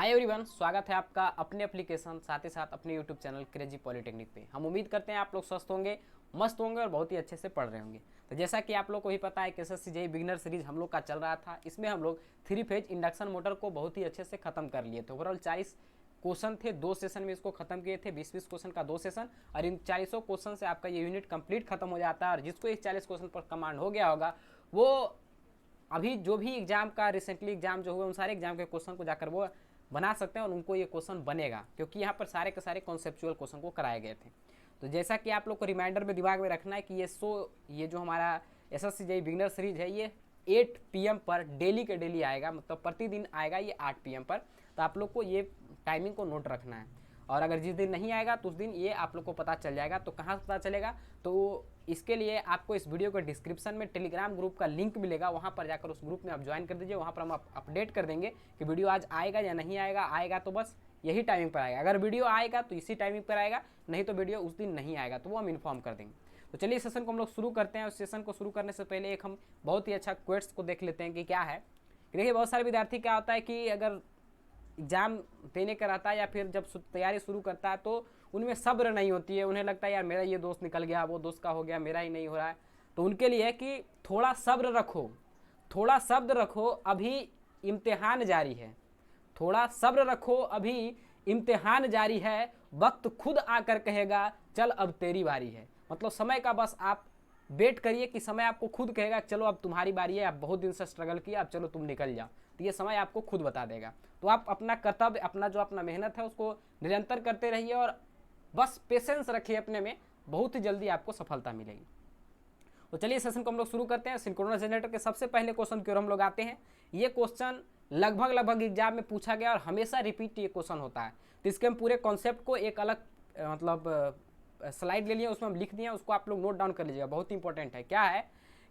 Hi everyone, स्वागत है आपका अपने एप्लीकेशन साथ ही साथ अपने यूट्यूब चैनल क्रेजी पॉलिटेक्निक पे। हम उम्मीद करते हैं आप लोग स्वस्थ होंगे, मस्त होंगे और बहुत ही अच्छे से पढ़ रहे होंगे। तो जैसा कि आप लोग को भी पता है कि एसएससी जेईई बिगिनर सीरीज हम लोग का चल रहा था। इसमें हम लोग 3 फेज इंडक्शन मोटर को बहुत ही अच्छे से खत्म कर लिए थे। ओवरऑल 40 क्वेश्चन थे, 2 सेशन में इसको खत्म किए थे। 20-20 क्वेश्चन का 2 सेशन, और इन 40 क्वेश्चन से आपका ये यूनिट कंप्लीट खत्म हो जाता है। और जिसको इस 40 क्वेश्चन पर कमांड हो गया होगा वो अभी जो भी एग्जाम का रिसेंटली एग्जाम जो हुए उन सारे एग्जाम के क्वेश्चन को जाकर वो बना सकते हैं और उनको ये क्वेश्चन बनेगा, क्योंकि यहाँ पर सारे के सारे कॉन्सेप्चुअल क्वेश्चन को कराए गए थे। तो जैसा कि आप लोग को रिमाइंडर में दिमाग में रखना है कि ये जो हमारा एसएससी जेईई बिगिनर सीरीज है ये 8 PM पर डेली के डेली आएगा, मतलब प्रतिदिन आएगा ये 8 PM पर। तो आप लोग को ये टाइमिंग को नोट रखना है। और अगर जिस दिन नहीं आएगा तो उस दिन ये आप लोग को पता चल जाएगा। तो कहाँ पता चलेगा? तो इसके लिए आपको इस वीडियो के डिस्क्रिप्शन में टेलीग्राम ग्रुप का लिंक मिलेगा, वहाँ पर जाकर उस ग्रुप में आप ज्वाइन कर दीजिए। वहाँ पर हम अपडेट कर देंगे कि वीडियो आज आएगा या नहीं आएगा। आएगा तो बस यही टाइमिंग पर आएगा, अगर वीडियो आएगा तो इसी टाइमिंग पर आएगा, नहीं तो वीडियो उस दिन नहीं आएगा, तो वो हम इन्फॉर्म कर देंगे। तो चलिए सेशन को हम लोग शुरू करते हैं। उस सेशन को शुरू करने से पहले एक हम बहुत ही अच्छा क्वेश्चन को देख लेते हैं कि क्या है। देखिए, बहुत सारे विद्यार्थी क्या होता है कि अगर एग्ज़ाम देने का रहता है या फिर जब तैयारी शुरू करता है तो उनमें सब्र नहीं होती है। उन्हें लगता है यार मेरा ये दोस्त निकल गया, वो दोस्त का हो गया, मेरा ही नहीं हो रहा है। तो उनके लिए है कि थोड़ा सब्र रखो, थोड़ा सब्र रखो, अभी इम्तिहान जारी है। थोड़ा सब्र रखो, अभी इम्तिहान जारी है। वक्त खुद आकर कहेगा चल अब तेरी बारी है। मतलब समय का बस आप वेट करिए कि समय आपको खुद कहेगा चलो अब तुम्हारी बारी है, आप बहुत दिन से स्ट्रगल किया, अब चलो तुम निकल जाओ। तो ये समय आपको खुद बता देगा। तो आप अपना कर्तव्य, अपना मेहनत है उसको निरंतर करते रहिए और बस पेशेंस रखिए अपने में, बहुत ही जल्दी आपको सफलता मिलेगी। तो चलिए सेशन को हम लोग शुरू करते हैं। सिंक्रोनस जनरेटर के सबसे पहले क्वेश्चन की ओर हम लोग आते हैं। ये क्वेश्चन लगभग एग्जाम में पूछा गया और हमेशा रिपीट ये क्वेश्चन होता है। तो इसके हम पूरे कॉन्सेप्ट को एक अलग मतलब स्लाइड ले लिए, उसमें हम लिख दिए, उसको आप लोग नोट डाउन कर लीजिएगा, बहुत इंपॉर्टेंट है। क्या है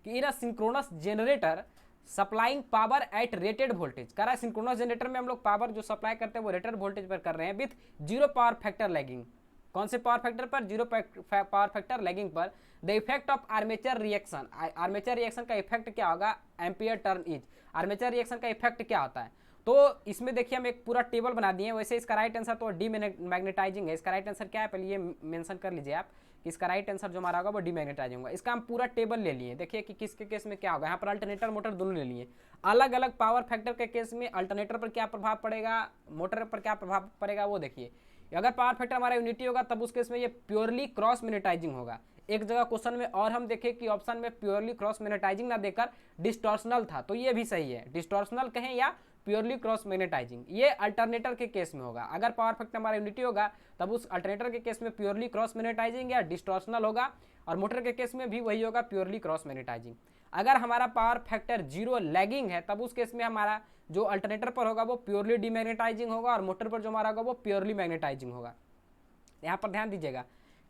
कि in a synchronous generator supplying power at rated voltage. कह रहा है सिंक्रोनस जनरेटर में हम लोग पावर जो सप्लाई करते हैं वो रेटेड वोल्टेज पर कर रहे हैं विथ 0 पावर फैक्टर लैगिंग। कौन से पावर फैक्टर पर? 0 पावर फैक्टर लैगिंग पर। The effect of armature reaction, armature reaction का इफेक्ट क्या होगा? Ampere turn is. Armature reaction का इफेक्ट क्या होता है? तो इसमें देखिए हम एक पूरा टेबल बना दिए। वैसे इसका राइट आंसर तो डीमैग्नेटाइजिंग है। इसका राइट आंसर क्या है पहले ये मेंशन कर लीजिए आप कि इसका राइट आंसर जो हमारा होगा वो डीमैग्नेटाइजिंग होगा। इसका हम पूरा टेबल ले लिए। देखिए कि किसके केस में क्या होगा। यहाँ पर अल्टरनेटर मोटर दोनों ले लिए। अलग अलग पावर फैक्टर के केस में अल्टरनेटर पर क्या प्रभाव पड़ेगा, मोटर पर क्या प्रभाव पड़ेगा वो देखिए। अगर पावर फैक्टर हमारा यूनिटी होगा तब उस केस में ये प्योरली क्रॉस मैग्नेटाइजिंग होगा। एक जगह क्वेश्चन में और हम देखें कि ऑप्शन में प्योरली क्रॉस मैग्नेटाइजिंग ना देकर डिस्टॉर्शनल था, तो ये भी सही है। डिस्टॉर्शनल कहें या प्योरली क्रॉस मैग्नेटाइजिंग, ये अल्टरनेटर के केस में होगा। अगर पावर फैक्टर हमारा यूनिटी होगा तब उस अल्टरनेटर के केस में प्योरली क्रॉस मैग्नेटाइजिंग या डिस्टॉर्शनल होगा, और मोटर के केस में भी वही होगा, प्योरली क्रॉस मैग्नेटाइजिंग। अगर हमारा पावर फैक्टर 0 लैगिंग है तब उस केस में हमारा जो अल्टरनेटर पर होगा वो प्योरली डीमैग्नेटाइजिंग होगा, और मोटर पर जो हमारा होगा वो प्योरली मैग्नेटाइजिंग होगा। यहाँ पर ध्यान दीजिएगा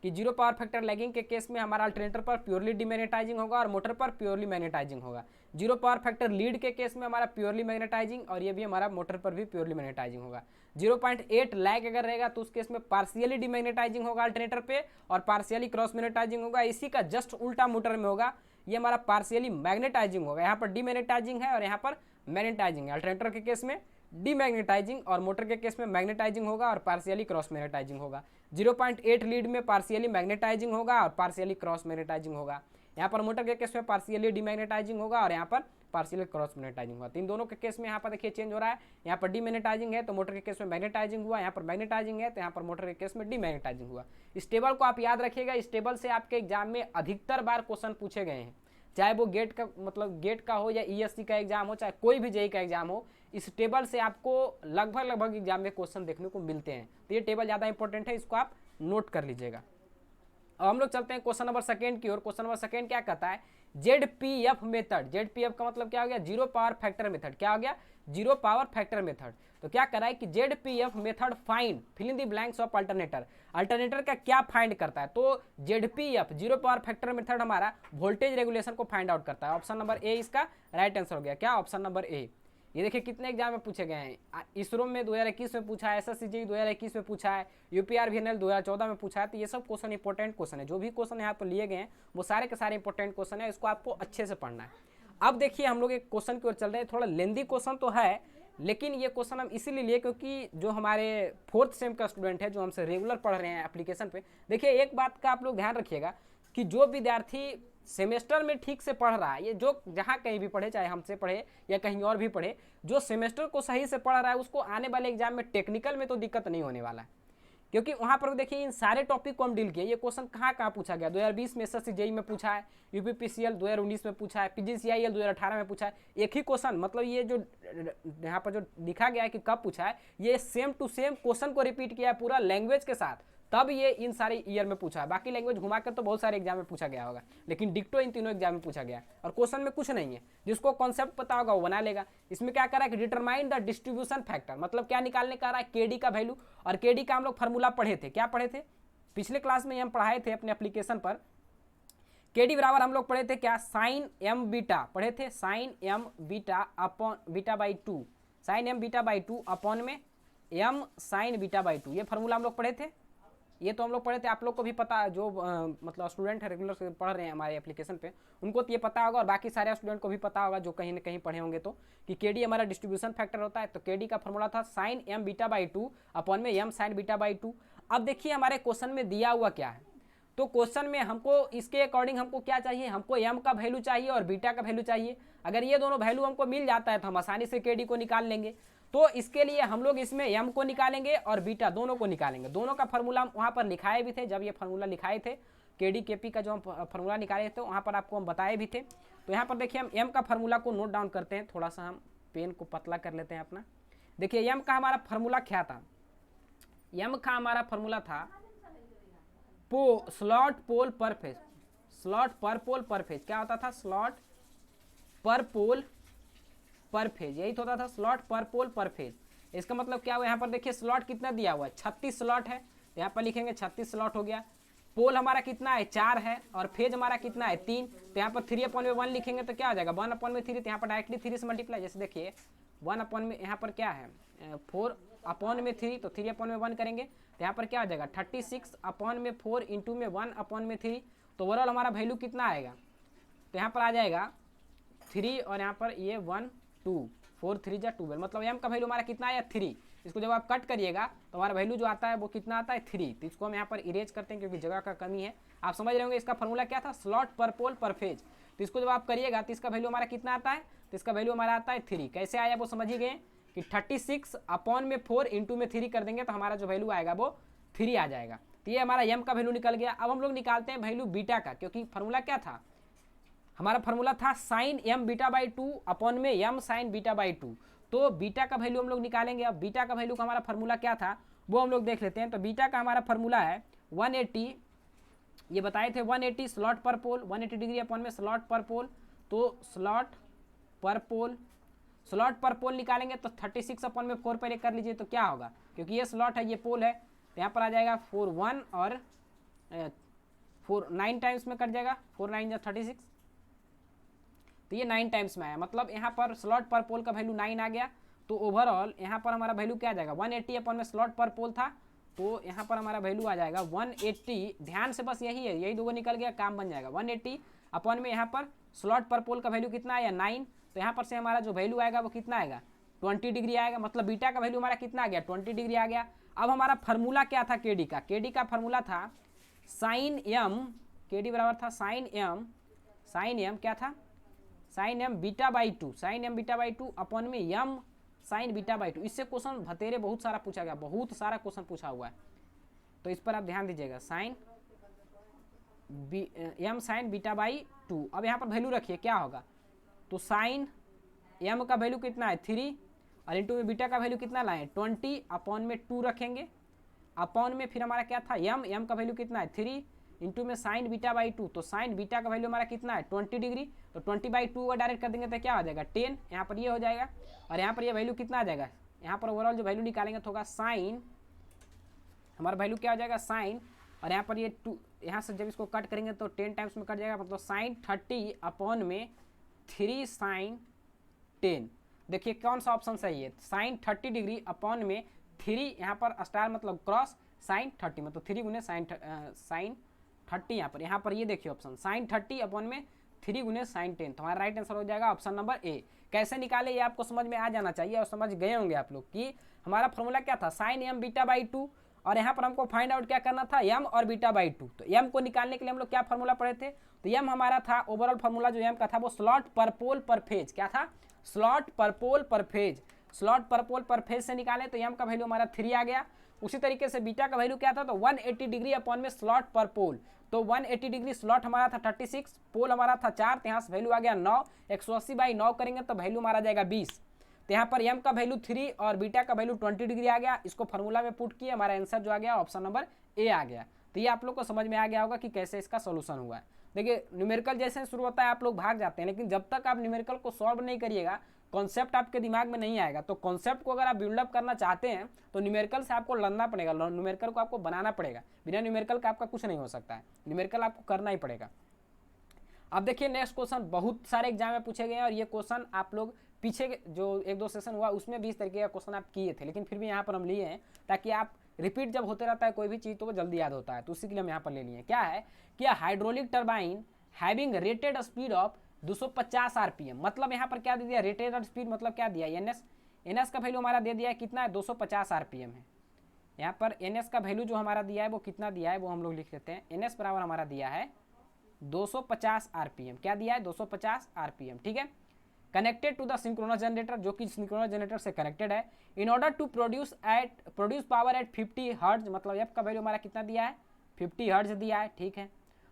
कि 0 पावर फैक्टर लैगिंग के केस में हमारा अल्टरनेटर पर प्योरली डीमैग्नेटाइजिंग होगा और मोटर पर प्योरली मैग्नेटाइजिंग होगा। 0 पावर फैक्टर लीड के केस में हमारा प्योरली मैग्नेटाइजिंग, और ये भी हमारा मोटर पर भी प्योरली मैग्नेटाइजिंग होगा। 0.8 लैग अगर रहेगा तो उस केस में पार्शियली डीमैग्नेटाइजिंग होगा अल्टरनेटर पे और पार्शियली क्रॉस मैग्नेटाइजिंग होगा। इसी का जस्ट उल्टा मोटर में होगा, ये हमारा पार्शियली मैग्नेटाइजिंग होगा। यहाँ पर डीमैग्नेटाइजिंग है और यहाँ पर मैग्नेटाइजिंग है। अल्टरनेटर के केस में डीमैग्नेटाइजिंग और मोटर के केस में मैग्नेटाइजिंग होगा और पार्शियली क्रॉस मैग्नेटाइजिंग होगा। 0.8 लीड में पार्शियली मैग्नेटाइजिंग होगा और पार्शियली क्रॉस मैग्नेटाइजिंग होगा। यहाँ पर मोटर के केस में पार्शियली डीमैग्नेटाइजिंग होगा और यहाँ पर पार्शियली क्रॉस मैग्नेटाइजिंग होगा। तो इन दोनों के केस में यहाँ पर देखिए चेंज हो रहा है। यहाँ पर डीमैग्नेटाइजिंग है तो मोटर के केस में मैग्नेटाइजिंग हुआ, यहाँ पर मैग्नेटाइजिंग है तो यहाँ पर मोटर के केस में डीमैग्नेटाइजिंग हुआ। इस टेबल को आप याद रखिएगा। इस टेबल से आपके एग्जाम में अधिकतर बार क्वेश्चन पूछे गए हैं, चाहे वो गेट का मतलब गेट का हो या ईएससी का एग्जाम हो, चाहे कोई भी जेईई का एग्जाम हो, इस टेबल से आपको लगभग एग्जाम में क्वेश्चन देखने को मिलते हैं। तो ये टेबल ज़्यादा इंपॉर्टेंट है, इसको आप नोट कर लीजिएगा। अब हम लोग चलते हैं क्वेश्चन नंबर सेकंड की ओर। क्वेश्चन नंबर सेकंड क्या कहता है? जेडपीएफ मेथड। जेडपीएफ का मतलब क्या हो गया? 0 पावर फैक्टर मेथड। क्या हो गया? 0 पावर फैक्टर मेथड। तो क्या कर रहा है कि ZPF method find fill in the blanks of alternator. Alternator का क्या फाइंड करता है? तो जेडपीएफ 0 पावर फैक्टर मेथड हमारा वोल्टेज रेगुलेशन को फाइंड आउट करता है। ऑप्शन नंबर ए इसका राइट आंसर हो गया। क्या? Option number A. ये देखिए कितने एग्जाम में पूछे गए हैं। इसरो में 2021 में पूछा है, एसएससी जेईई 2021 में पूछा है, यूपीआरवीएनएल 2014 में पूछा है। तो ये सब क्वेश्चन इंपॉर्टेंट क्वेश्चन है। जो भी क्वेश्चन यहाँ पर लिए गए हैं वो सारे के सारे इंपॉर्टेंट क्वेश्चन है, इसको आपको अच्छे से पढ़ना है। अब देखिए हम लोग एक क्वेश्चन की ओर चल रहे हैं। थोड़ा लेंदी क्वेश्चन तो है लेकिन ये क्वेश्चन हम इसीलिए लिए क्योंकि जो हमारे 4th सेम का स्टूडेंट है जो हमसे रेगुलर पढ़ रहे हैं एप्लीकेशन पे, देखिए एक बात का आप लोग ध्यान रखिएगा कि जो विद्यार्थी सेमेस्टर में ठीक से पढ़ रहा है, ये जो जहाँ कहीं भी पढ़े, चाहे हमसे पढ़े या कहीं और भी पढ़े, जो सेमेस्टर को सही से पढ़ रहा है उसको आने वाले एग्जाम में टेक्निकल में तो दिक्कत नहीं होने वाला है। क्योंकि वहाँ पर देखिए इन सारे टॉपिक को हम डील किए। ये क्वेश्चन कहाँ कहाँ पूछा गया, 2020 में एसएससी जेई में पूछा है, यूपीपीसीएल 2019 में पूछा है, पीजीसीआईएल 2018 में पूछा है। एक ही क्वेश्चन, मतलब ये जो यहाँ पर जो लिखा गया है कि कब पूछा है, ये सेम टू सेम क्वेश्चन को रिपीट किया है पूरा लैंग्वेज के साथ, तब ये इन सारे ईयर में पूछा है। बाकी लैंग्वेज घुमाकर तो बहुत सारे एग्जाम में पूछा गया होगा, लेकिन डिक्टो इन तीनों एग्जाम में पूछा गया है और क्वेश्चन में कुछ नहीं है। जिसको कॉन्सेप्ट पता होगा वो बना लेगा। इसमें क्या कर रहा है कि डिटरमाइन द डिस्ट्रीब्यूशन फैक्टर, मतलब क्या निकालने का रहा है, केडी का वैल्यू। और केडी का हम लोग फार्मूला पढ़े थे, क्या पढ़े थे पिछले क्लास में हम पढ़ाए थे अपने एप्लीकेशन पर। केडी बराबर हम लोग पढ़े थे क्या, साइन एम बीटा पढ़े थे, sine M beta upon beta by 2, sine M beta by 2 upon में एम साइन बीटा बाई 2, ये फार्मूला हम लोग पढ़े थे। ये तो हम लोग पढ़े थे, आप लोग को भी पता, जो मतलब स्टूडेंट है रेगुलर से पढ़ रहे हैं हमारे एप्लीकेशन पे, उनको तो ये पता होगा और बाकी सारे स्टूडेंट को भी पता होगा जो कहीं ना कहीं पढ़े होंगे तो, कि केडी हमारा डिस्ट्रीब्यूशन फैक्टर होता है। तो केडी का फॉर्मूला था sine M beta by 2 upon में एम साइन बीटा बाई 2। अब देखिए हमारे क्वेश्चन में दिया हुआ क्या है, तो क्वेश्चन में हमको इसके अकॉर्डिंग हमको क्या चाहिए, हमको एम का वैल्यू चाहिए और बीटा का वैल्यू चाहिए। अगर ये दोनों वैल्यू हमको मिल जाता है तो हम आसानी से केडी को निकाल लेंगे। तो इसके लिए हम लोग इसमें एम को निकालेंगे और बीटा दोनों को निकालेंगे। दोनों का फार्मूला वहाँ पर लिखाए भी थे, जब ये फार्मूला लिखाए थे केडी केपी का जो हम फार्मूला निकाले थे वहाँ पर आपको हम बताए भी थे। तो यहाँ पर देखिए हम एम का फार्मूला को नोट डाउन करते हैं, थोड़ा सा हम पेन को पतला कर लेते हैं अपना। देखिए एम का हमारा फार्मूला क्या था, एम का हमारा फार्मूला था स्लॉट पोल पर फेज, स्लॉट पर पोल पर फेज। क्या होता था, स्लॉट पर पोल पर फेज, यही तो होता था, स्लॉट पर पोल पर फेज। इसका मतलब क्या हुआ, यहाँ पर देखिए स्लॉट कितना दिया हुआ है, 36 स्लॉट है, यहाँ पर लिखेंगे 36 स्लॉट हो गया। पोल हमारा कितना है, 4 है, और फेज हमारा कितना है, 3। तो यहाँ पर 3/1 लिखेंगे तो क्या हो जाएगा, 1/3। तो यहाँ पर डायरेक्टली 3 से मल्टीप्लाई, जैसे देखिए 1 में यहाँ पर क्या है 4/3, तो 3/1 करेंगे तो यहाँ पर क्या हो जाएगा 36/4 इंटू में 1/3। तो ओवरऑल हमारा वैल्यू कितना आएगा, तो यहाँ पर आ जाएगा 3 और यहाँ पर ये 1 2 4 3 जा 12, मतलब एम का वैल्यू हमारा कितना आया 3। इसको जब आप कट करिएगा तो हमारा वैल्यू जो आता है वो कितना आता है 3। तो इसको हम यहाँ पर इरेज करते हैं क्योंकि जगह का कमी है। आप समझ रहे होंगे इसका फॉर्मूला क्या था, स्लॉट पर पोल पर फेज। तो इसको जब आप करिएगा तो इसका वैल्यू हमारा कितना आता है, तो इसका वैल्यू हमारा आता है 3। कैसे आया वो समझ ही गए कि 36/4 इंटू में 3 कर देंगे तो हमारा जो वैल्यू आएगा वो 3 आ जाएगा। तो ये हमारा एम का वैल्यू निकल गया। अब हम लोग निकालते हैं वैल्यू बीटा का, क्योंकि फार्मूला क्या था, हमारा फार्मूला था sine M beta by 2 upon में एम साइन बीटा बाई 2। तो बीटा का वैल्यू हम लोग निकालेंगे। अब बीटा का वैल्यू का हमारा फार्मूला क्या था वो हम लोग देख लेते हैं। तो बीटा का हमारा फार्मूला है 180, ये बताए थे 180 स्लॉट पर पोल, 180 डिग्री अपॉन में स्लॉट पर पोल। तो स्लॉट पर पोल, स्लॉट पर पोल निकालेंगे तो 36/4 पहले कर लीजिए तो क्या होगा, क्योंकि ये स्लॉट है ये पोल है, तो यहाँ पर आ जाएगा 4 1 और 4 9 टाइम्स में कट जाएगा, 4 9 जा 36, तो ये 9 टाइम्स में आया। मतलब यहाँ पर स्लॉट पर पोल का वैल्यू 9 आ गया। तो ओवरऑल यहाँ पर हमारा वैल्यू क्या आ जाएगा 180 अपॉन में स्लॉट पर पोल था, तो यहाँ पर हमारा वैल्यू आ जाएगा 180। ध्यान से बस यही है, यही दो निकल गया, काम बन जाएगा। 180 अपॉन में यहाँ पर स्लॉट पर पोल का वैल्यू कितना आया 9, तो यहाँ पर से हमारा जो वैल्यू आएगा वो कितना आएगा 20 डिग्री आएगा। मतलब बीटा का वैल्यू हमारा कितना आ गया 20 डिग्री आ गया। अब हमारा फार्मूला क्या था केडी का, केडी का फार्मूला था साइन एम, केडी बराबर था साइन एम क्या था, sine M beta by 2, sine M beta by 2 upon में एम साइन बीटा बाई 2। इससे क्वेश्चन भतेरे बहुत सारा पूछा गया, बहुत सारा क्वेश्चन पूछा हुआ है, तो इस पर आप ध्यान दीजिएगा। Sine m sine beta by 2। अब यहाँ पर वैल्यू रखिए क्या होगा, तो साइन एम का वैल्यू कितना है 3 और इंटू में बीटा का वैल्यू कितना लाए 20 अपॉन में 2 रखेंगे, अपॉन में फिर हमारा क्या था एम का वैल्यू कितना है 3 इंटू में साइन बीटा बाई 2। तो साइन बीटा का वैल्यू हमारा कितना है 20 डिग्री, तो 20/2 का डायरेक्ट कर देंगे तो क्या हो जाएगा 10, यहाँ पर ये हो जाएगा और यहाँ पर ये वैल्यू कितना आ जाएगा, यहाँ पर ओवरऑल जो वैल्यू निकालेंगे तो होगा साइन, हमारा वैल्यू क्या हो जाएगा साइन, और यहाँ पर ये 2, यहाँ से जब इसको कट करेंगे तो 10 टाइम्स में कट जाएगा, मतलब साइन 30 अपॉन में 3 साइन 10। देखिए कौन सा ऑप्शन सही है, साइन 30 डिग्री अपॉन में 3, यहाँ पर स्टार मतलब क्रॉस साइन 30, मतलब 3 गुने साइन 30 यहाँ पर ये देखिए ऑप्शन साइन 30 अपॉन में 3 गुने साइन 10। तो हमारा राइट आंसर हो जाएगा ऑप्शन नंबर ए। कैसे निकाले ये आपको समझ में आ जाना चाहिए और समझ गए होंगे आप लोग कि हमारा फॉर्मूला क्या था, साइन एम बीटा बाई 2, और यहाँ पर हमको फाइंड आउट क्या करना था, एम और बीटा बाई 2। तो एम को निकालने के लिए हम लोग क्या फॉर्मूला पढ़े थे, तो एम हमारा था ओवरऑल फॉर्मूला जो एम का था वो स्लॉट पर पोल पर फेज, क्या था, स्लॉट पर पोल पर फेज, स्लॉट पर पोल पर फेज से निकाले तो एम का वैल्यू हमारा 3 आ गया। उसी तरीके से बीटा का वैल्यू क्या था, तो 180 डिग्री अपॉन में स्लॉट पर पोल, तो 180 डिग्री स्लॉट हमारा था 36, पोल हमारा था 4, तो यहाँ से वैल्यू आ गया 9, 180 बाई 9 करेंगे तो वैल्यू हमारा जाएगा 20। तो यहाँ पर एम का वैल्यू 3 और बीटा का वैल्यू 20 डिग्री आ गया। इसको फॉर्मूला में पुट किए, हमारा आंसर जो आ गया ऑप्शन नंबर ए आ गया। तो ये आप लोग को समझ में आ गया होगा कि कैसे इसका सोल्यूशन हुआ है। देखिए न्यूमेरिकल जैसे शुरू होता है आप लोग भाग जाते हैं, लेकिन जब तक आप न्यूमेरिकल को सॉल्व नहीं करिएगा कॉन्सेप्ट आपके दिमाग में नहीं आएगा। तो कॉन्सेप्ट को अगर आप बिल्डअप करना चाहते हैं तो न्यूमेरिकल से आपको लड़ना पड़ेगा, न्यूमेरिकल को आपको बनाना पड़ेगा। बिना न्यूमेरिकल का आपका कुछ नहीं हो सकता है, न्यूमेरिकल आपको करना ही पड़ेगा। अब देखिए नेक्स्ट क्वेश्चन बहुत सारे एग्जाम में पूछे गए हैं और ये क्वेश्चन आप लोग पीछे जो 1-2 सेशन हुआ उसमें भी इस तरीके का क्वेश्चन आप किए थे, लेकिन फिर भी यहाँ पर हम लिए हैं ताकि आप रिपीट जब होते रहता है कोई भी चीज़ तो वो जल्दी याद होता है, तो उसी के लिए हम यहाँ पर ले लिए हैं। क्या है कि hydraulic turbine having rated speed of 250 RPM, मतलब यहाँ पर क्या दे दिया, रेटेड स्पीड मतलब क्या दिया, एनएस का वैल्यू हमारा दे दिया है कितना है, 250 आरपीएम है। यहाँ पर एनएस का वैल्यू जो हमारा दिया है वो कितना दिया है वो हम लोग लिख लेते हैं। एनएस बराबर हमारा दिया है 250 आरपीएम, क्या दिया है 250 आरपीएम, ठीक है। Connected to the synchronous generator, जो कि सिंक्रोनस जनरेटर से कनेक्टेड है, in order to produce power at 50 hertz, मतलब एफ का वैल्यू हमारा कितना दिया है 50 हर्ट्ज दिया है, ठीक है।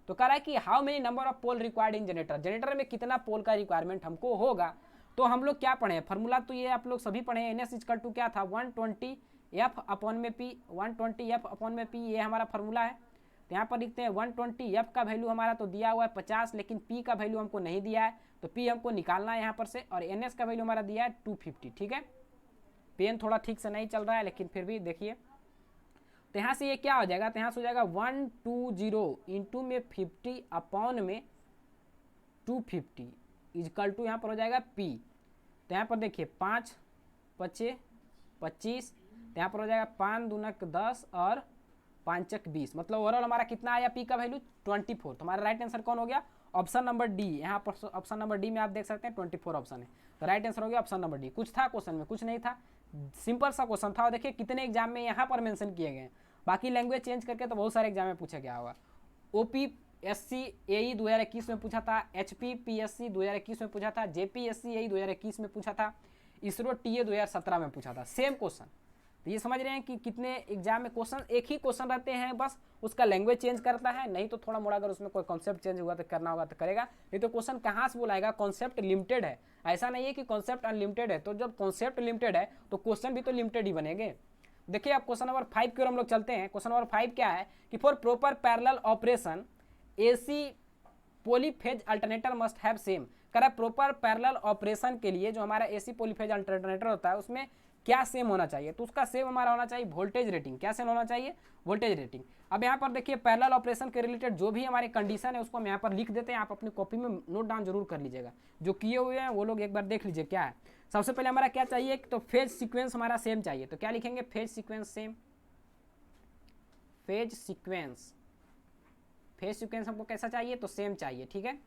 तो कह रहा है कि how many number of pole required in generator, generator में कितना पोल का रिक्वायरमेंट हमको होगा। तो हम लोग क्या पढ़े हैं फॉर्मूला, तो ये आप लोग सभी पढ़े हैं, एन एस इक्वल टू क्या था 120 एफ अपॉन में पी, 120 एफ अपॉन में पी, ये हमारा फॉर्मूला है। तो यहाँ पर लिखते हैं 120 एफ का वैल्यू हमारा तो दिया हुआ है 50, लेकिन पी का वैल्यू हमको नहीं दिया है, तो पी हमको निकालना है यहाँ पर से, और एन एस का वैल्यू हमारा दिया है 250, ठीक है। पेन थोड़ा ठीक से नहीं चल रहा है लेकिन फिर भी देखिए, तो यहाँ से ये क्या हो जाएगा, तो यहाँ से हो जाएगा 120 इंटू में 50 अपॉन में 250 इजकल टू यहाँ पर हो जाएगा पी। तो यहाँ पर देखिए 5 5 25, तो यहाँ पर हो जाएगा 5 दूनक 10 और 5 20, मतलब ओवरऑल हमारा कितना आया पी का वैल्यू 24। तो हमारा राइट आंसर कौन हो गया, ऑप्शन नंबर डी। यहाँ पर ऑप्शन नंबर डी में आप देख सकते हैं 24 ऑप्शन है, तो राइट आंसर हो गया ऑप्शन नंबर डी। कुछ था क्वेश्चन में, कुछ नहीं था, सिंपल सा क्वेश्चन था। और देखिए कितने एग्जाम में यहाँ पर मेंशन किए गए हैं, बाकी लैंग्वेज चेंज करके तो बहुत सारे एग्जाम में पूछा गया होगा। OPSC AE 2021 में पूछा था, HPPSC 2021 में पूछा था, JPSC AE 2021 में पूछा था, इसरो TA 2017 में पूछा था, सेम क्वेश्चन। तो ये समझ रहे हैं कि कितने एग्जाम में क्वेश्चन एक ही क्वेश्चन रहते हैं, बस उसका लैंग्वेज चेंज करता है, नहीं तो थोड़ा मोड़ा अगर उसमें कोई कॉन्सेप्ट चेंज हुआ तो करना होगा तो करेगा, नहीं तो क्वेश्चन कहाँ से बुलाएगा। कॉन्सेप्ट लिमिटेड है, ऐसा नहीं है कि कॉन्सेप्ट अनलिमिटेड है। तो जब कॉन्सेप्ट लिमिटेड है तो क्वेश्चन भी तो लिमिटेड ही बनेंगे। देखिए आप क्वेश्चन नंबर 5 की ओर हम लोग चलते हैं। क्वेश्चन नंबर 5 क्या है कि for proper parallel operation AC polyphase alternator must have same, कह रहा है प्रॉपर पैरेलल ऑपरेशन के लिए जो हमारा AC पॉलीफेज अल्टरनेटर होता है उसमें क्या सेम होना चाहिए, तो उसका सेम हमारा होना चाहिए वोल्टेज रेटिंग। क्या सेम होना चाहिए, वोल्टेज रेटिंग। अब यहाँ पर देखिए पैरेलल ऑपरेशन के रिलेटेड जो भी हमारे कंडीशन है उसको हम यहाँ पर लिख देते हैं, आप अपनी कॉपी में नोट डाउन जरूर कर लीजिएगा, जो किए हुए हैं वो लोग एक बार देख लीजिए क्या है। सबसे पहले हमारा क्या चाहिए, तो फेज सीक्वेंस हमारा सेम चाहिए, तो क्या लिखेंगे phase sequence same, phase sequence, phase sequence हमको कैसा चाहिए, तो सेम चाहिए, ठीक है।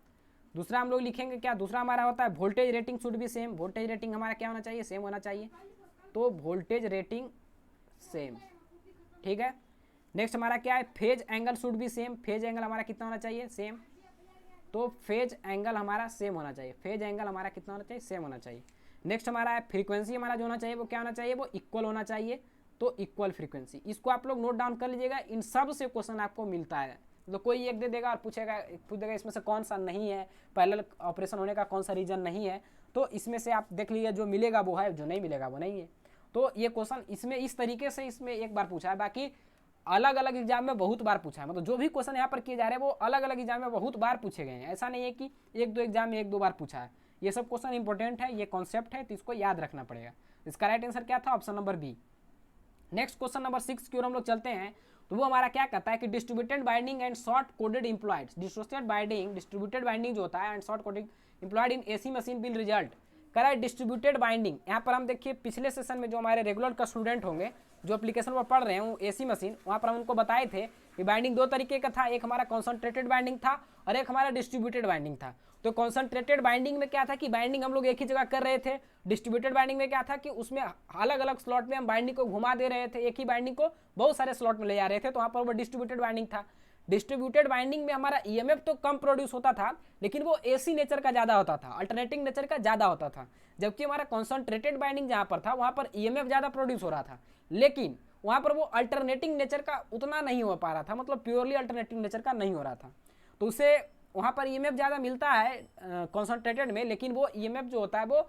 दूसरा हम लोग लिखेंगे क्या, दूसरा हमारा होता है वोल्टेज रेटिंग शुड भी सेम, वोल्टेज रेटिंग हमारा क्या होना चाहिए, सेम होना चाहिए, तो वोल्टेज रेटिंग सेम, ठीक है। नेक्स्ट हमारा क्या है, फेज एंगल शुड भी सेम, फेज एंगल हमारा कितना होना चाहिए, सेम, तो फेज एंगल हमारा सेम होना चाहिए, फेज एंगल हमारा कितना होना चाहिए, सेम होना चाहिए। नेक्स्ट हमारा है फ्रीक्वेंसी हमारा जो होना चाहिए वो क्या होना चाहिए, वो इक्वल होना चाहिए, तो इक्वल फ्रीक्वेंसी। इसको आप लोग नोट डाउन कर लीजिएगा, इन सब से क्वेश्चन आपको मिलता है। तो कोई एक दे देगा और पूछ देगा इसमें से कौन सा नहीं है, पैरेलल ऑपरेशन होने का कौन सा रीजन नहीं है, तो इसमें से आप देख लीजिए जो मिलेगा वो है, जो नहीं मिलेगा वो नहीं है। तो ये क्वेश्चन इसमें इस तरीके से इसमें एक बार पूछा है, बाकी अलग अलग एग्जाम में बहुत बार पूछा है, मतलब जो भी क्वेश्चन यहाँ पर किए जा रहे हैं वो अलग अलग एग्जाम में बहुत बार पूछे गए हैं। ऐसा नहीं है कि एक दो एग्जाम में 1-2 बार पूछा है, ये सब क्वेश्चन इंपॉर्टेंट है, ये कॉन्सेप्ट है, तो इसको याद रखना पड़ेगा। इसका राइट आंसर क्या था, option number B. Next question number 6 की ओर हम लोग चलते हैं, तो वो हमारा क्या कहता है कि distributed binding and short coded employed, distributed binding जो होता है and short coding employed in AC machine will result, कह रहा है डिस्ट्रीब्यूटेड बाइंडिंग। यहाँ पर हम देखिए पिछले सेशन में जो हमारे रेगुलर का स्टूडेंट होंगे जो एप्लीकेशन पर पढ़ रहे हैं एसी मशीन, वहाँ पर हम उनको बताए थे कि बाइंडिंग दो तरीके का था, एक हमारा कॉन्सनट्रेटेड बाइंडिंग था और एक हमारा डिस्ट्रीब्यूटेड बाइंडिंग था। तो कॉन्सनट्रेटेड बाइंडिंग में क्या था कि बाइंडिंग हम लोग एक ही जगह कर रहे थे। डिस्ट्रीब्यूटेड बाइंडिंग में क्या था कि उसमें अलग अलग स्लॉट में हम बाइंडिंग को घुमा दे रहे थे, एक ही बाइंडिंग को बहुत सारे स्लॉट में ले जा रहे थे, तो वहाँ पर वो डिस्ट्रीब्यूटेड बाइंडिंग था। डिस्ट्रीब्यूटेड बाइंडिंग में हमारा ईएमएफ तो कम प्रोड्यूस होता था लेकिन वो एसी नेचर का ज़्यादा होता था, अल्टरनेटिंग नेचर का ज़्यादा होता था। जबकि हमारा कॉन्सनट्रेटेड बाइंडिंग जहाँ पर था वहाँ पर ईएमएफ ज़्यादा प्रोड्यूस हो रहा था लेकिन वहाँ पर वो अल्टरनेटिंग नेचर का उतना नहीं हो पा रहा था, मतलब प्योरली अल्टरनेटिंग नेचर का नहीं हो रहा था। तो उसे वहाँ पर ईएमएफ ज़्यादा मिलता है कॉन्सनट्रेटेड में, लेकिन वो ईएमएफ जो होता है वो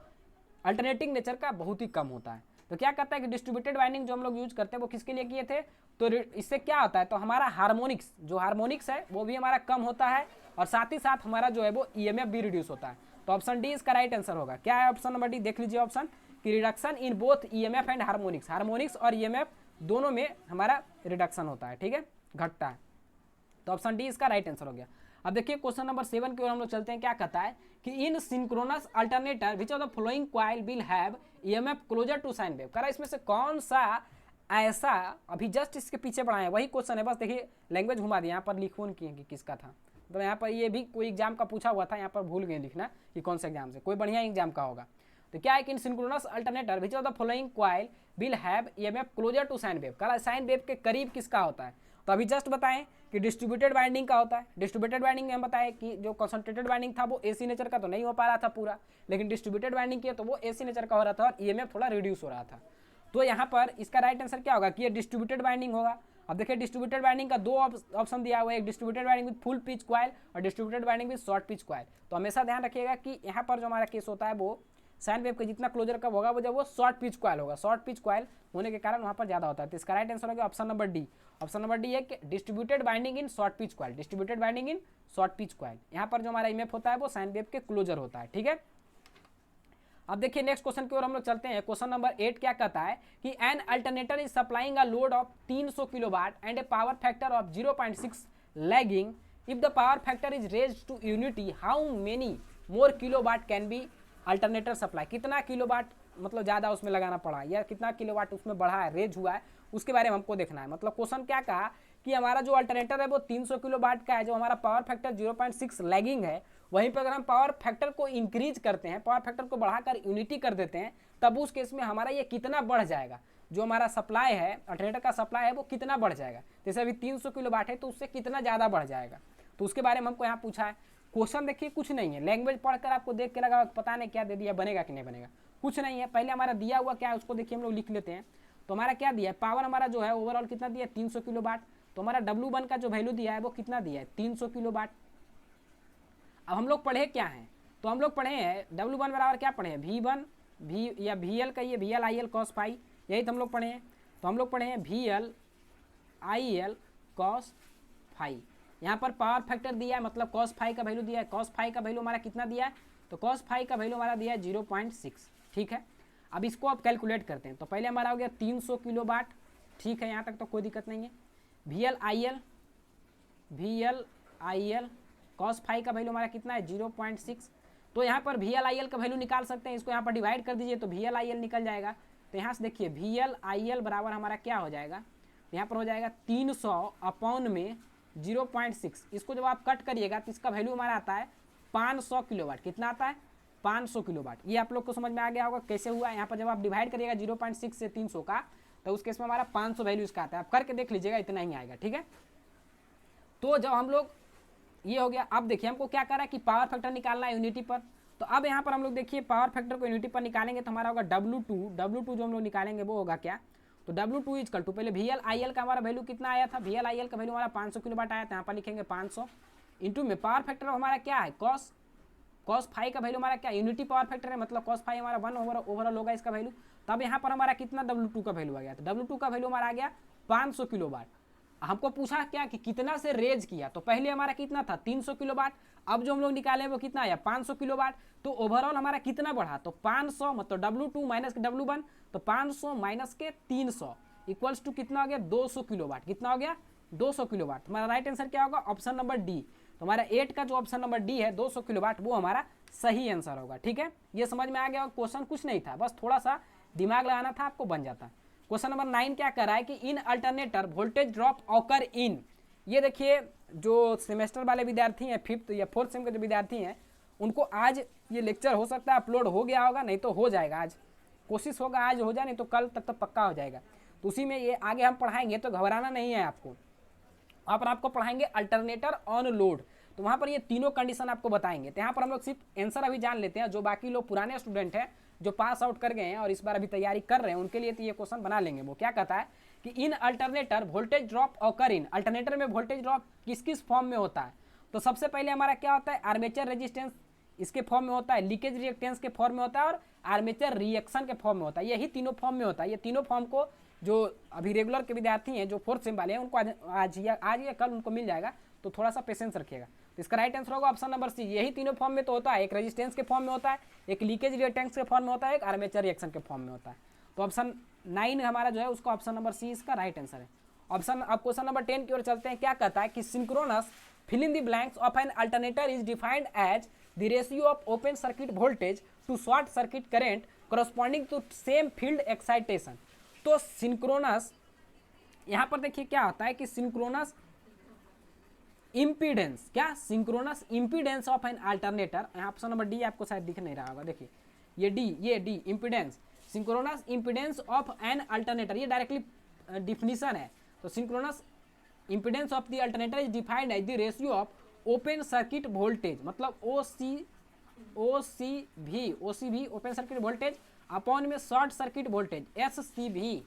अल्टरनेटिंग नेचर का बहुत ही कम होता है। तो क्या कहता है कि डिस्ट्रीब्यूटेड बाइंडिंग जो हम लोग यूज करते हैं वो किसके लिए किए थे, तो इससे क्या होता है तो हमारा हार्मोनिक्स जो हार्मोनिक्स है वो भी हमारा कम होता है और साथ ही साथ हमारा जो है वो ईएमएफ भी रिड्यूस होता है। तो ऑप्शन डी इसका राइट आंसर होगा। क्या है ऑप्शन नंबर डी, देख लीजिए ऑप्शन कि reduction in both EMF and harmonics, harmonics और ईएमएफ दोनों में हमारा रिडक्शन होता है, ठीक है, घटता है। तो ऑप्शन डी इसका राइट आंसर हो गया। अब देखिए क्वेश्चन नंबर 7 की ओर हम लोग चलते हैं। क्या कहता है कि in synchronous alternator which of the following coil will have EMF closer to sine wave. कह रहा है इसमें से कौन सा ऐसा, अभी जस्ट इसके पीछे बढ़ाए वही क्वेश्चन है, बस देखिए लैंग्वेज घुमा दिया, यहाँ पर लिखो नहीं किए कि किसका था, मतलब यहाँ पर ये भी कोई एग्जाम का पूछा हुआ था, यहाँ पर भूल गए लिखना कि कौन सा एग्जाम से, कोई बढ़िया एग्जाम का होगा। तो क्या है कि in synchronous alternator which of the following coil will have EMF closer to sine wave. कह रहा है साइन वेव के करीब किसका होता है, तो अभी जस्ट बताएं कि डिस्ट्रीब्यूटेड बाइंडिंग का होता है। डिस्ट्रीब्यूटेड बाइंडिंग में हम बताएं कि जो कॉन्सनट्रेटेड बाइंडिंग था वो एसी नेचर का तो नहीं हो पा रहा था पूरा, लेकिन डिस्ट्रीब्यूटेड बाइंडिंग किया तो वो एसी नेचर का हो रहा था और ईएमएफ थोड़ा रिड्यूस हो रहा था। तो यहाँ पर इसका राइट आंसर क्या होगा कि ये डिस्ट्रीब्यूटेड बाइंडिंग होगा। अब देखिए डिस्ट्रीब्यूटेड बाइंडिंग का दो ऑप्शन दिया हुआ है, एक distributed winding with full pitch coil और distributed winding with short pitch coil. तो हमेशा ध्यान रखिएगा कि यहाँ पर जो हमारा केस होता है वो साइन वेव का जितना क्लोजर कब होगा वो जब वो शॉर्ट पिच कॉइल होगा, शॉर्ट पिच कॉइल होने के कारण वहाँ पर ज़्यादा होता है। तो इसका राइट आंसर होगा option number D. Option number D है कि distributed binding in short pitch coil, distributed binding in short pitch coil, यहाँ पर जो हमारा ईएमएफ होता है वो साइन वेव के क्लोजर होता है, ठीक है। अब देखिए नेक्स्ट क्वेश्चन की ओर हम लोग चलते हैं। क्वेश्चन नंबर 8 क्या कहता है कि an alternator is supplying a load of 300 kilowatt and a power factor of 0.6 lagging, if the power factor is raised to unity how many more kilowatt can be alternator supply. कितना kilowatt मतलब ज़्यादा उसमें लगाना पड़ा या कितना kilowatt उसमें बढ़ा है, रेज हुआ है, उसके बारे में हमको देखना है। मतलब क्वेश्चन क्या कहा कि हमारा जो अल्टरनेटर है वो 300 किलोवाट का है, जो हमारा पावर फैक्टर 0.6 लैगिंग है, वहीं पर अगर हम पावर फैक्टर को इंक्रीज करते हैं, पावर फैक्टर को बढ़ाकर यूनिटी कर देते हैं, तब उस केस में हमारा ये कितना बढ़ जाएगा, जो हमारा सप्लाई है अल्टरनेटर का सप्लाई है वो कितना बढ़ जाएगा। जैसे अभी 300 किलोवाट है तो उससे कितना ज़्यादा बढ़ जाएगा, तो उसके बारे में हमको यहाँ पूछा है। क्वेश्चन देखिए कुछ नहीं है, लैंग्वेज पढ़कर आपको देख के लगा पता नहीं क्या दे दिया, बनेगा कि नहीं बनेगा, कुछ नहीं है। पहले हमारा दिया हुआ क्या है उसको देखिए हम लोग लिख लेते हैं। तो हमारा क्या दिया है, पावर हमारा जो है ओवरऑल कितना दिया है 300 किलोवाट। तो हमारा W1 का जो वैल्यू दिया है वो कितना दिया है 300 किलोवाट। अब हम लोग पढ़े क्या हैं, तो हम लोग पढ़े हैं W1 बराबर क्या पढ़े हैं V1 V या VL का ये VL IL cos फाई, यही तो हम लोग पढ़े हैं। तो हम लोग पढ़े हैं VL IL cos फाई। यहाँ पर पावर फैक्टर दिया है मतलब cos फाई का वैल्यू दिया है, cos फाई का वैल्यू हमारा कितना दिया है, तो cos फाई का वैल्यू हमारा दिया है 0.6, ठीक है। अब इसको आप कैलकुलेट करते हैं। तो पहले हमारा हो गया 300 किलोवाट, ठीक है, यहाँ तक तो कोई दिक्कत नहीं है। VL IL cos फाई का वैल्यू हमारा कितना है 0.6। तो यहाँ पर VL IL का वैल्यू निकाल सकते हैं, इसको यहाँ पर डिवाइड कर दीजिए तो VL IL निकल जाएगा। तो यहाँ से देखिए VL IL बराबर हमारा क्या हो जाएगा, यहाँ पर हो जाएगा 300 अपॉन में 0.6। इसको जब आप कट करिएगा तो इसका वैल्यू हमारा आता है 500 किलोवाट। कितना आता है 500 किलोवाट। ये आप लोग को समझ में आ गया होगा कैसे हुआ। यहाँ पर जब आप डिवाइड करिएगा 0.6 से 300 का तो उस केस में हमारा 500 वैल्यू इसका आता है। आप करके देख लीजिएगा इतना ही आएगा, ठीक है। तो जब हम लोग ये हो गया, अब देखिए हमको क्या कर रहा है कि पावर फैक्टर निकालना है यूनिटी पर। तो अब यहाँ पर हम लोग देखिए पावर फैक्टर को यूनिटी पर निकालेंगे तो हमारा होगा W2 जो हम लोग निकालेंगे वो होगा क्या, तो W2 इजकल टू पहले VL IL का हमारा वैल्यू कितना आया था, VL IL का वैल्यू हमारा 500 किलोवाट आया था, यहाँ पर लिखेंगे 500 इंटू में पावर फैक्टर हमारा क्या है cos फाई का वैल्यू हमारा क्या यूनिटी पावर फैक्टर है, मतलब cos फाई हमारा 1 ओवरऑल होगा इसका वैल्यू। तब यहाँ पर हमारा कितना W2 का वैल्यू आ गया, तो W2 का वैल्यू हमारा आ गया 500 किलोवाट। हमको पूछा क्या कि कितना से रेज किया, तो पहले हमारा कितना था 300 किलोवाट, अब जो हम लोग निकाले वो कितना आया 500 किलोवाट। तो ओवरऑल हमारा कितना बढ़ा, तो 500 मतलब W2 माइनस W1, तो 500 माइनस के 300 इक्वल्स टू कितना हो गया 200 किलोवाट। कितना हो गया 200 किलोवाट। हमारा राइट आंसर क्या होगा ऑप्शन नंबर डी। तो हमारा 8 का जो ऑप्शन नंबर डी है 200 किलोवाट वो हमारा सही आंसर होगा। ठीक है, ये समझ में आ गया। क्वेश्चन कुछ नहीं था, बस थोड़ा सा दिमाग लगाना था, आपको बन जाता। क्वेश्चन नंबर 9 क्या कर रहा है कि in alternator voltage drop occur in. ये देखिए जो सेमेस्टर वाले विद्यार्थी हैं, 5th या 4th सेम के जो विद्यार्थी हैं, उनको आज ये लेक्चर हो सकता है अपलोड हो गया होगा, नहीं तो हो जाएगा आज, कोशिश होगा आज हो जाए, नहीं तो कल तक तो पक्का हो जाएगा। तो उसी में ये आगे हम पढ़ाएंगे, तो घबराना नहीं है आपको। वहाँ पर आपको पढ़ाएंगे अल्टरनेटर ऑन लोड, तो वहाँ पर ये तीनों कंडीशन आपको बताएंगे। तो यहाँ पर हम लोग सिर्फ आंसर अभी जान लेते हैं। जो बाकी लोग पुराने स्टूडेंट हैं जो पास आउट कर गए हैं और इस बार अभी तैयारी कर रहे हैं, उनके लिए तो ये क्वेश्चन बना लेंगे। वो क्या कहता है कि in alternator voltage drop occur in, alternator में वोल्टेज ड्रॉप किस किस फॉर्म में होता है। तो सबसे पहले हमारा क्या होता है, आर्मेचर रेजिस्टेंस इसके फॉर्म में होता है, लीकेज रिएक्टेंस के फॉर्म में होता है और आर्मेचर रिएक्शन के फॉर्म में होता है। यही तीनों फॉर्म में होता है। ये तीनों फॉर्म को जो अभी रेगुलर के विद्यार्थी हैं, जो 4th सेम वाले हैं, उनको आज या कल उनको मिल जाएगा, तो थोड़ा सा पेशेंस रखिएगा। तो इसका राइट आंसर होगा ऑप्शन नंबर सी। यही तीनों फॉर्म में तो होता है, एक रेजिस्टेंस के फॉर्म में होता है, एक लीकेज रिएक्टेंस के फॉर्म में होता है, एक आर्मेचर रिएक्शन के फॉर्म में होता है। तो ऑप्शन 9 हमारा जो है उसका ऑप्शन नंबर सी इसका राइट आंसर है। ऑप्शन अब क्वेश्चन नंबर 10 की ओर चलते हैं। क्या कहता है कि synchronous fill in the blanks of an alternator is defined as the ratio of open circuit voltage to short circuit current corresponding to same field excitation. तो सिंक्रोनस, यहां पर देखिए क्या होता है कि सिंक्रोनस इम्पीडेंस, क्या synchronous impedance of an alternator, यहाँ ऑप्शन नंबर डी आपको शायद दिख नहीं रहा होगा, देखिए ये the impedance, synchronous impedance of an alternator, ये डायरेक्टली डिफिनीशन है। तो synchronous impedance of the alternator is defined as the ratio of open circuit voltage, मतलब OCV open circuit voltage upon में short circuit voltage, SCV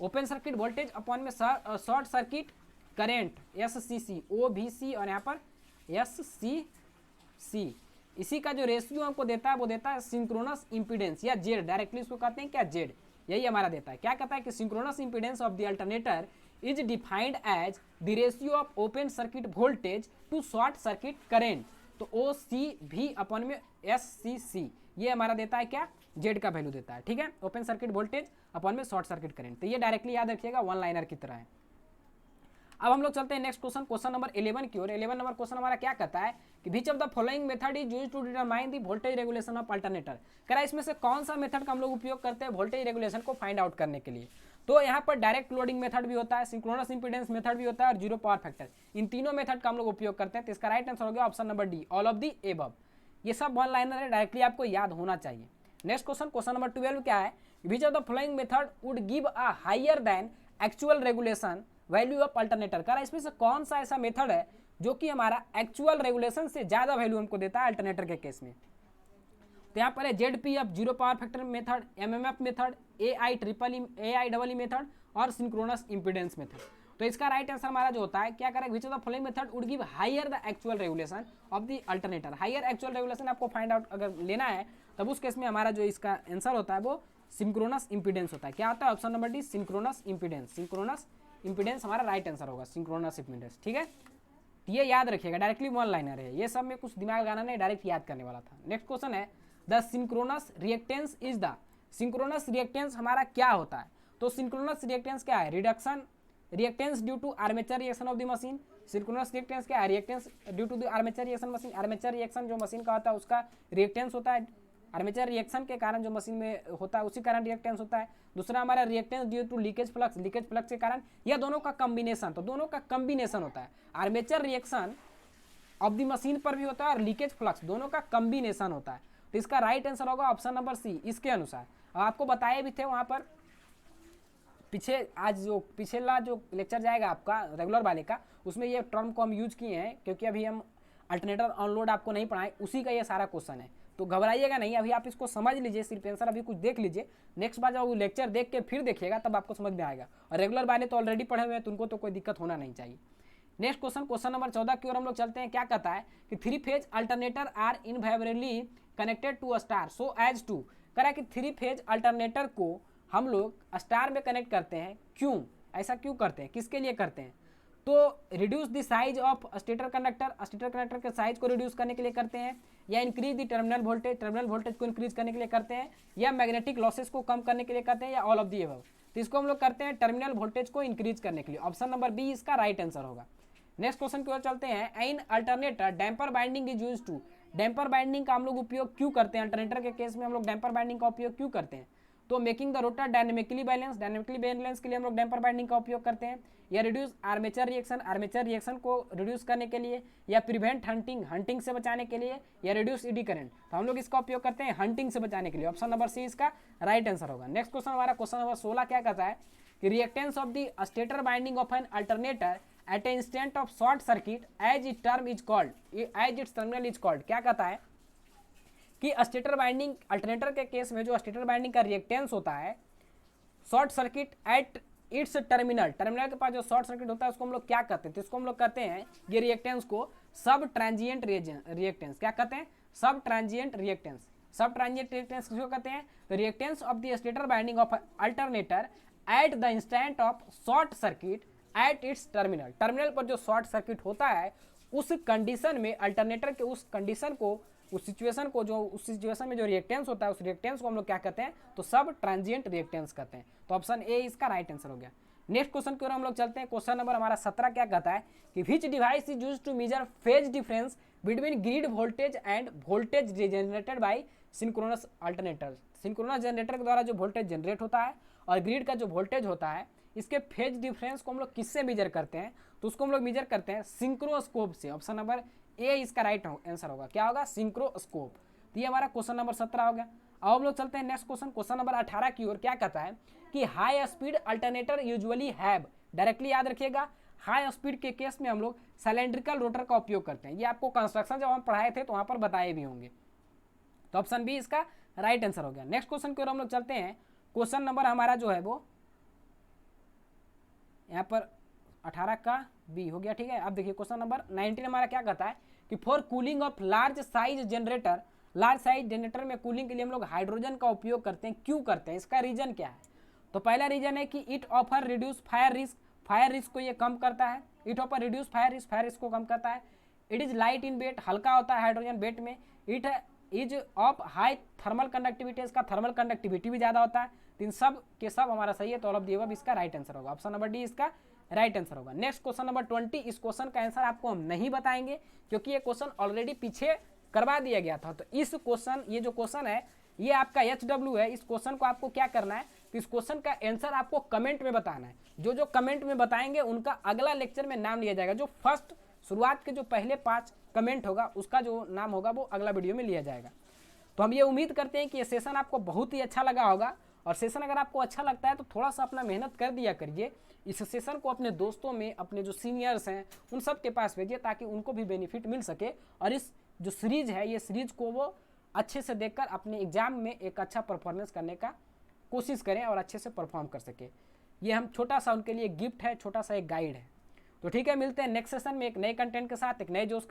open circuit voltage upon में short circuit current, SCC, OBC और यहाँ पर SCC. इसी का जो ratio हमको देता है वो देता है सिंक्रोनस इम्पीडेंस या जेड, डायरेक्टली इसको कहते हैं क्या, जेड, यही हमारा देता है। क्या कहता है कि synchronous impedance of the alternator is defined as the ratio of open circuit voltage to short circuit current. तो ओ सी भी अपॉन में एस सी सी, ये हमारा देता है क्या, जेड का वैल्यू देता है। ठीक है, ओपन सर्किट वोल्टेज अपॉन में शॉर्ट सर्किट करेंट। तो ये डायरेक्टली याद रखिएगा, वन लाइनर की तरह है। अब हम लोग चलते हैं नेक्स्ट क्वेश्चन, क्वेश्चन नंबर 11 की ओर। 11 नंबर क्वेश्चन हमारा क्या कहता है कि which of the following method is used to determine the voltage regulation of alternator. कह रहा है इसमें से कौन सा मेथड का हम लोग उपयोग करते हैं वोल्टेज रेगुलेशन को फाइंड आउट करने के लिए। तो यहाँ पर डायरेक्ट लोडिंग मेथड भी होता है, सिंक्रोनस इंपीडेंस मेथड भी होता है और जीरो पावर फैक्टर, इन तीनों मेथड का हम लोग उपयोग करते हैं। तो इसका राइट आंसर हो गया option number D, all of the above. ये सब वन लाइनर है, डायरेक्टली आपको याद होना चाहिए। नेक्स्ट क्वेश्चन, क्वेश्चन नंबर 12 क्या है, which of the following method would give a higher than actual regulation value of alternator. कह रहा है इसमें से कौन सा ऐसा मेथड है जो कि हमारा एक्चुअल रेगुलेशन से ज्यादा वैल्यू हमको देता है अल्टरनेटर के केस में। तो यहाँ पर है ZPF, zero power factor method, MMF method, AI double E method और सिंक्रोनस इंपीडेंस मेथड। तो इसका राइट आंसर हमारा जो होता है, क्या करेगा, which of the following method would give higher the actual regulation of the alternator. Higher actual regulation आपको फाइंड आउट अगर लेना है, तब उस केस में हमारा जो इसका आंसर होता है वो सिंक्रोनस इंपीडेंस होता है। क्या होता है, option number D, synchronous impedance. Synchronous impedance हमारा राइट आंसर होगा, सिंक्रोनस इंपीडेंस। ठीक है, ये याद रखिएगा, डायरेक्टली वन लाइनर है, ये सब में कुछ दिमाग लगाना नहीं, डायरेक्ट याद करने वाला था। नेक्स्ट क्वेश्चन है, the synchronous reactance is the, synchronous reactance हमारा क्या होता है। तो सिंक्रोनस रिएक्टेंस क्या है, reduction reactance due to armature reaction of the machine. Synchronous reactance क्या है, reactance due to the armature reaction machine. Armature reaction जो मशीन का होता है उसका रिएक्टेंस होता है, आर्मेचर रिएक्शन के कारण जो मशीन में होता है उसी कारण रिएक्टेंस होता है। दूसरा हमारा reactance due to leakage flux, leakage flux के कारण, यह दोनों का कॉम्बिनेशन, तो दोनों का कॉम्बिनेशन होता है। Armature reaction of the machine पर भी होता है और लीकेज फ्लक्स, दोनों का कॉम्बिनेशन होता है। तो इसका राइट आंसर होगा ऑप्शन नंबर सी, इसके अनुसार। आपको बताए भी थे वहां पर पीछे, आज जो पिछला जो लेक्चर जाएगा आपका रेगुलर वाले का, उसमें ये टर्म को हम यूज किए हैं, क्योंकि अभी हम अल्टरनेटर ऑनलोड आपको नहीं पढ़ाएं, उसी का ये सारा क्वेश्चन है। तो घबराइएगा नहीं, अभी आप इसको समझ लीजिए, सिर्फ आंसर अभी कुछ देख लीजिए, नेक्स्ट बार जब वो लेक्चर देख के फिर देखिएगा तब आपको समझ में आएगा। और रेगुलर वाले तो ऑलरेडी पढ़े हुए हैं, तो उनको तो कोई दिक्कत होना नहीं चाहिए। नेक्स्ट क्वेश्चन, क्वेश्चन नंबर 14 की ओर हम लोग चलते हैं। क्या कहता है कि 3 phase alternator are invariably connected to a star so as to. कह रहा है कि 3 फेज अल्टरनेटर को हम लोग स्टार में कनेक्ट करते हैं, क्यों, ऐसा क्यों करते हैं, किसके लिए करते हैं। तो reduce the size of stator conductor, stator conductor के साइज को रिड्यूस करने के लिए करते हैं, या increase the terminal voltage, terminal voltage को इंक्रीज करने के लिए करते हैं, या मैग्नेटिक लॉसेस को कम करने के लिए करते हैं, या ऑल ऑफ दी अबव। तो इसको हम लोग करते हैं टर्मिनल वोल्टेज को इंक्रीज करने के लिए। ऑप्शन नंबर बी इसका राइट आंसर होगा। नेक्स्ट क्वेश्चन की ओर चलते हैं। An alternator damper winding is used to damper winding का हम लोग उपयोग क्यों करते हैं, अल्टरनेटर के केस में हम लोग डैम्पर बाइंडिंग का उपयोग क्यों करते हैं, तो making the rotor dynamically balance, dynamically balance के लिए हम लोग डैम्पर बाइंडिंग का उपयोग करते हैं, या reduce armature reaction, armature reaction को रिड्यूस करने के लिए, या प्रिवेंट हंटिंग, हंटिंग से बचाने के लिए, या रिड्यूस ईडी करंट, तो हम लोग इसका उपयोग करते हैं हंटिंग से बचाने के लिए। ऑप्शन नंबर सी इसका राइट आंसर होगा। नेक्स्ट क्वेश्चन हमारा क्वेश्चन नंबर 16 क्या कहता है कि reactance of the stator winding of an alternator at a instant of short circuit as it term is called, as its terminal is called, क्या कहता है कि स्टेटर बाइंडिंग अल्टरनेटर के केस में जो स्टेटर बाइंडिंग का रिएक्टेंस होता है short circuit at its terminal, terminal के पास जो शॉर्ट सर्किट होता है उसको हम लोग क्या कहते हैं, तो इसको हम लोग कहते हैं ये रिएक्टेंस को सब ट्रांजिएंट रिएक्टेंस, क्या कहते हैं, सब ट्रांजिएंट रिएक्टेंस। सब ट्रांजिएंट रिएक्टेंस किसको कहते हैं, तो reactance of the stator winding of alternator at the instant of short circuit at its terminal, terminal पर जो शॉर्ट सर्किट होता है उस कंडीशन में अल्टरनेटर के उस कंडीशन को, उस सिचुएशन को, जो उस सिचुएशन में जो रिएक्टेंस होता है उस रिएक्टेंस को हम लोग क्या कहते हैं, तो सब ट्रांजिएंट रिएक्टेंस कहते हैं। तो ऑप्शन ए इसका राइट आंसर हो गया। नेक्स्ट क्वेश्चन की ओर हम लोग चलते हैं। क्वेश्चन नंबर हमारा 17 क्या कहता है कि which device is used to measure phase difference between grid voltage and voltage generated by synchronous alternator, synchronous generator के द्वारा जो वोल्टेज जनरेट होता है और ग्रिड का जो वोल्टेज होता है इसके फेज डिफरेंस को हम लोग किससे मेजर करते हैं, तो उसको हम लोग मेजर करते हैं सिंक्रोस्कोप से। ऑप्शन नंबर ए इसका राइट आंसर होगा, क्या होगा, सिंक्रोस्कोप। तो ये हमारा क्वेश्चन नंबर 17 हो गया। अब हम लोग चलते हैं नेक्स्ट क्वेश्चन, क्वेश्चन नंबर 18 की ओर। क्या कहता है कि high speed alternator usually have, directly याद रखिएगा, हाई स्पीड के केस में हम लोग सिलेंड्रिकल रोटर का उपयोग करते हैं। ये आपको कंस्ट्रक्शन जब हम पढ़ाए थे तो वहां पर बताए भी होंगे। तो ऑप्शन बी इसका राइट आंसर हो गया। नेक्स्ट क्वेश्चन की ओर हम लोग चलते हैं। क्वेश्चन नंबर हमारा जो है वो यहाँ पर 18 का बी हो गया, ठीक है। अब देखिए क्वेश्चन नंबर 19 हमारा क्या कहता है कि for cooling of large size generator, large size generator में कूलिंग के लिए हम लोग हाइड्रोजन का उपयोग करते हैं, क्यों करते हैं, इसका रीजन क्या है। तो पहला रीजन है कि it offer reduce fire risk, fire risk को ये कम करता है। It offer reduce fire risk को कम करता है। It is light in weight, हल्का होता है हाइड्रोजन वेट में। It is of high thermal conductivity, इसका थर्मल कंडक्टिविटी भी ज़्यादा होता है। तो इन सब के सब हमारा सही है, तो ऑल ऑफ द अबव इसका राइट आंसर होगा। ऑप्शन नंबर डी इसका राइट आंसर होगा। नेक्स्ट क्वेश्चन नंबर 20, इस क्वेश्चन का आंसर आपको हम नहीं बताएंगे क्योंकि ये क्वेश्चन ऑलरेडी पीछे करवा दिया गया था। तो इस क्वेश्चन, ये जो क्वेश्चन है ये आपका HW है। इस क्वेश्चन को आपको क्या करना है, तो इस क्वेश्चन का आंसर आपको कमेंट में बताना है। जो जो कमेंट में बताएंगे उनका अगला लेक्चर में नाम लिया जाएगा। जो फर्स्ट शुरुआत के जो पहले 5 कमेंट होगा उसका जो नाम होगा वो अगला वीडियो में लिया जाएगा। तो हम ये उम्मीद करते हैं कि ये सेशन आपको बहुत ही अच्छा लगा होगा, और सेशन अगर आपको अच्छा लगता है तो थोड़ा सा अपना मेहनत कर दिया करिए। इस सेशन को अपने दोस्तों में, अपने जो सीनियर्स हैं उन सब के पास भेजिए ताकि उनको भी बेनिफिट मिल सके, और इस जो सीरीज है ये सीरीज को वो अच्छे से देखकर अपने एग्जाम में एक अच्छा परफॉर्मेंस करने का कोशिश करें और अच्छे से परफॉर्म कर सके। ये हम छोटा सा उनके लिए गिफ्ट है, छोटा सा एक गाइड है। तो ठीक है, मिलते हैं नेक्स्ट सेशन में एक नए कंटेंट के साथ, एक नए जोश